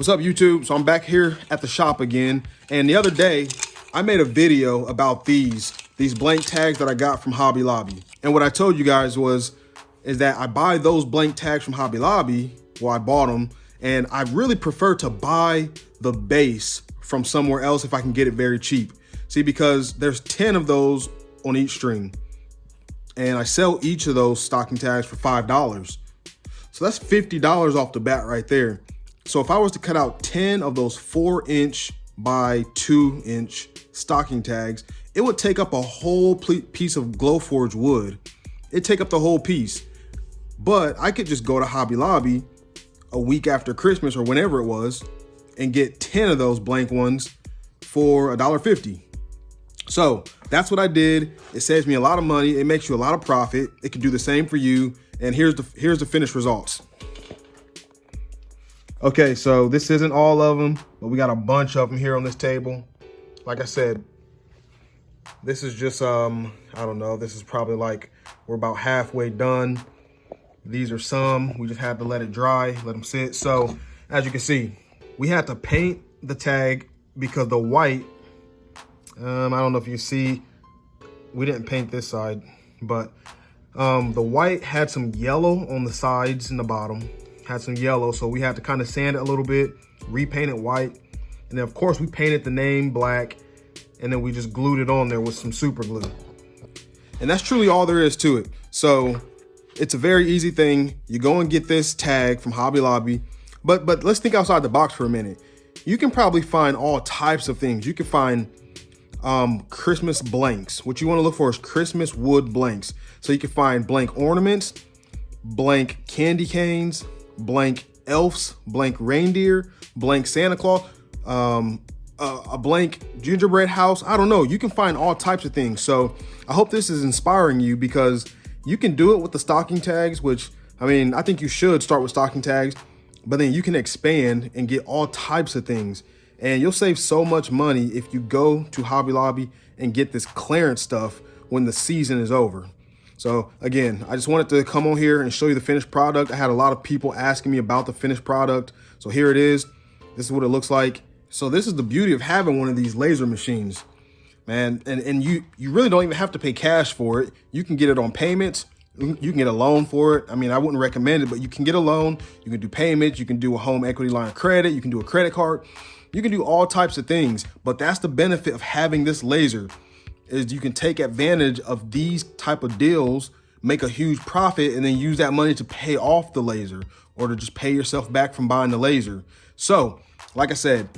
What's up, YouTube? So I'm back here at the shop again, and the other day I made a video about these blank tags that I got from Hobby Lobby. And what I told you guys is that I buy those blank tags from Hobby Lobby. Well, I bought them, and I really prefer to buy the base from somewhere else if I can get it very cheap. See, because there's 10 of those on each string, and I sell each of those stocking tags for $5. So that's $50 off the bat right there. So if I was to cut out 10 of those 4-inch by 2-inch stocking tags, it would take up a whole piece of Glowforge wood. It'd take up the whole piece. But I could just go to Hobby Lobby a week after Christmas or whenever it was and get 10 of those blank ones for $1.50. So that's what I did. It saves me a lot of money. It makes you a lot of profit. It can do the same for you. And here's the finished results. Okay, so this isn't all of them, but we got a bunch of them here on this table. Like I said, this is just, I don't know, this is probably like, we're about halfway done. These are some, we just had to let it dry, let them sit. So as you can see, we had to paint the tag because the white, I don't know if you see, we didn't paint this side, but the white had some yellow on the sides and the bottom. Had some yellow, so we had to kind of sand it a little bit, repaint it white, and then of course we painted the name black, and then we just glued it on there with some super glue. And that's truly all there is to it. So it's a very easy thing. You go and get this tag from Hobby Lobby, but let's think outside the box for a minute. You can probably find all types of things. You can find Christmas blanks. What you want to look for is Christmas wood blanks. So you can find blank ornaments, blank candy canes, blank elves, blank reindeer, blank Santa Claus, a blank gingerbread house. I don't know. You can find all types of things. So I hope this is inspiring you, because you can do it with the stocking tags, which, I mean, I think you should start with stocking tags, but then you can expand and get all types of things. And you'll save so much money if you go to Hobby Lobby and get this clearance stuff when the season is over. So again, I just wanted to come on here and show you the finished product. I had a lot of people asking me about the finished product. So here it is. This is what it looks like. So this is the beauty of having one of these laser machines, man. And you really don't even have to pay cash for it. You can get it on payments. You can get a loan for it. I mean, I wouldn't recommend it, but you can get a loan. You can do payments. You can do a home equity line of credit. You can do a credit card. You can do all types of things. But that's the benefit of having this laser, is you can take advantage of these type of deals, make a huge profit, and then use that money to pay off the laser or to just pay yourself back from buying the laser. So, like I said,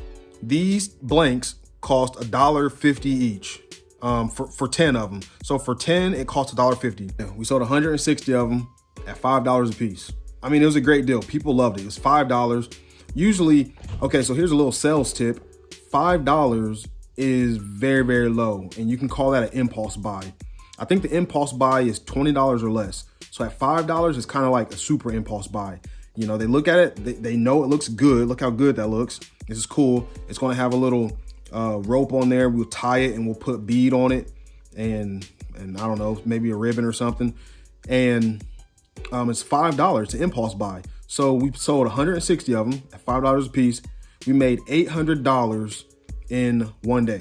these blanks cost $1.50 each for 10 of them. So for 10, it costs $1.50. We sold 160 of them at $5 a piece. I mean, it was a great deal. People loved it. It was $5. Usually, okay, so here's a little sales tip. $5 is very, very low, and you can call that an impulse buy. I think the impulse buy is $20 or less. So at $5, it's kind of like a super impulse buy. You know, they look at it, they know it looks good. Look how good that looks. This is cool. It's going to have a little rope on there. We'll tie it and we'll put bead on it, and I don't know, maybe a ribbon or something. And it's $5. It's an impulse buy. So we sold 160 of them at $5 a piece. We made $800 in one day.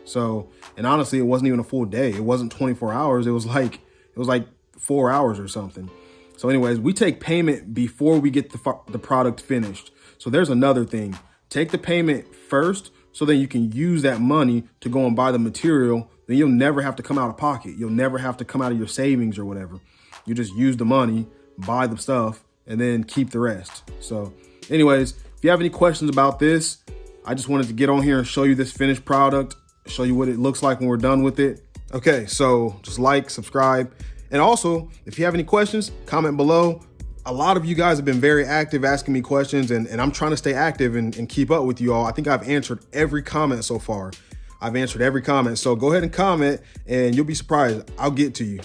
So, and honestly, it wasn't even a full day. It wasn't 24 hours. It was like 4 hours or something. So anyways, we take payment before we get the product finished. So there's another thing. Take the payment first, so then you can use that money to go and buy the material. Then you'll never have to come out of pocket. You'll never have to come out of your savings or whatever. You just use the money, buy the stuff, and then keep the rest. So anyways, if you have any questions about this, I just wanted to get on here and show you this finished product, show you what it looks like when we're done with it. Okay, so just like, subscribe. And also, if you have any questions, comment below. A lot of you guys have been very active asking me questions, and I'm trying to stay active and keep up with you all. I think I've answered every comment so far. I've answered every comment. So go ahead and comment, and you'll be surprised. I'll get to you.